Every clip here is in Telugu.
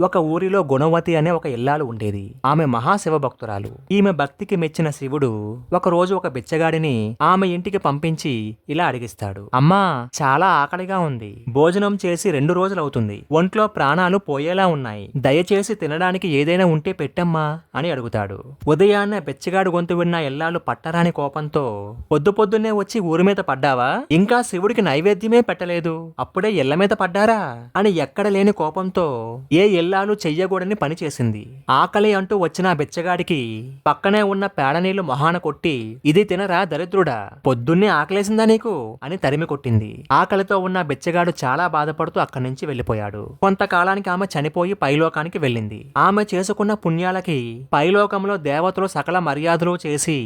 ఒక ఊరిలో గుణవతి అనే ఒక ఇల్లాలు ఉండేది. ఆమె మహాశివ భక్తురాలు. ఈమె భక్తికి మెచ్చిన శివుడు ఒకరోజు ఒక బిచ్చగాడిని ఆమె ఇంటికి పంపించి ఇలా అడిగిస్తాడు. అమ్మా, చాలా ఆకలిగా ఉంది. భోజనం చేసి 2 రోజులవుతుంది. ఒంట్లో ప్రాణాలు పోయేలా ఉన్నాయి. దయచేసి తినడానికి ఏదైనా ఉంటే పెట్టమ్మా అని అడుగుతాడు. ఉదయాన్నే బిచ్చగాడు గొంతు విన్న ఇల్లాలు పట్టరాని కోపంతో పొద్దున్నే వచ్చి ఊరి మీద పడ్డావా? ఇంకా శివుడికి నైవేద్యమే పెట్టలేదు, అప్పుడే ఇళ్ల మీద పడ్డారా అని ఎక్కడ లేని కోపంతో ఏ ఇల్లాలు చెయ్యకూడని పని చేసింది. ఆకలి అంటూ వచ్చిన ఆ బిచ్చగాడికి పక్కనే ఉన్న పేడ నీళ్లు మొహాన కొట్టి, ఇది తినరా దరిద్రుడా, పొద్దున్నే ఆకలేసిందా నీకు అని తరిమి కొట్టింది. ఆకలితో ఉన్న బిచ్చగాడు చాలా బాధపడుతూ అక్కడి నుంచి వెళ్లిపోయాడు. కొంతకాలానికి ఆమె చనిపోయి పైలోకానికి వెళ్ళింది. ఆమె చేసుకున్న పుణ్యాలకి పైలోకంలో దేవతలు సకల మర్యాదలు చేసి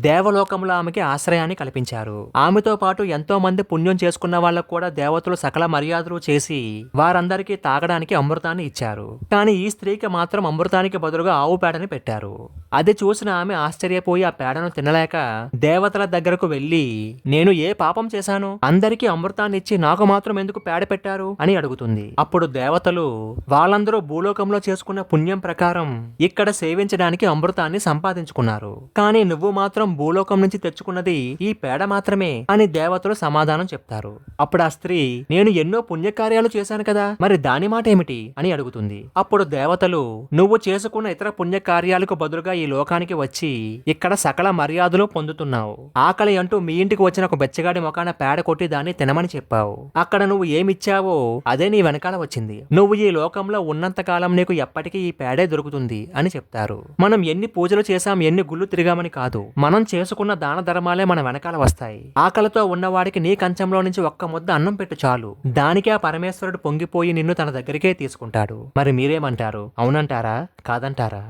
దేవలోకంలో ఆమెకి ఆశ్రయాన్ని కల్పించారు. ఆమెతో పాటు ఎంతో మంది పుణ్యం చేసుకున్న వాళ్ళకు కూడా దేవతలు సకల మర్యాదలు చేసి వారందరికీ తాగడానికి అమృతాన్ని ఇచ్చారు. కానీ ఈ స్త్రీకి మాత్రం అమృతానికి బదులుగా ఆవు పేడని పెట్టారు. అది చూసిన ఆమె ఆశ్చర్యపోయి ఆ పేడను తినలేక దేవతల దగ్గరకు వెళ్లి, నేను ఏ పాపం చేశాను, అందరికీ అమృతాన్ని ఇచ్చి నాకు మాత్రం ఎందుకు పేడ పెట్టారు అని అడుగుతుంది. అప్పుడు దేవతలు వాళ్ళందరూ భూలోకంలో చేసుకున్న పుణ్యం ప్రకారం ఇక్కడ సేవించడానికి అమృతాన్ని సంపాదించుకున్నారు. కానీ నువ్వు మాత్రం భూలోకం నుంచి తెచ్చుకున్నది ఈ పేడ మాత్రమే అని దేవతలు సమాధానం చెప్తారు. అప్పుడు ఆ స్త్రీ, నేను ఎన్నో పుణ్యకార్యాలు చేశాను కదా, మరి దాని మాట ఏమిటి అని అడుగుతుంది. అప్పుడు దేవతలు, నువ్వు చేసుకున్న ఇతర పుణ్యకార్యాలకు బదులుగా ఈ లోకానికి వచ్చి ఇక్కడ సకల మర్యాదలు పొందుతున్నావు. ఆకలి అంటూ మీ ఇంటికి వచ్చిన ఒక బెచ్చగాడి మొఖాన పేడ కొట్టి దాన్ని తినమని చెప్పావు. అక్కడ నువ్వు ఏమిచ్చావో అదే నీ వెనకాల వచ్చింది. నువ్వు ఈ లోకంలో ఉన్నంత కాలం నీకు ఎప్పటికీ ఈ పేడే దొరుకుతుంది అని చెప్తారు. మనం ఎన్ని పూజలు చేశాం, ఎన్ని గుళ్ళు తిరిగామని కాదు, మనం చేసుకున్న దాన ధర్మాలే మన వెనకాల వస్తాయి. ఆకలితో ఉన్నవాడికి నీ కంచంలో నుంచి ఒక్క ముద్ద అన్నం పెట్టు చాలు, దానికే ఆ పరమేశ్వరుడు పొంగిపోయి నిన్ను తన దగ్గరికే తీసుకుంటాడు. మరి మీరేమంటారు? అవునంటారా, కాదంటారా?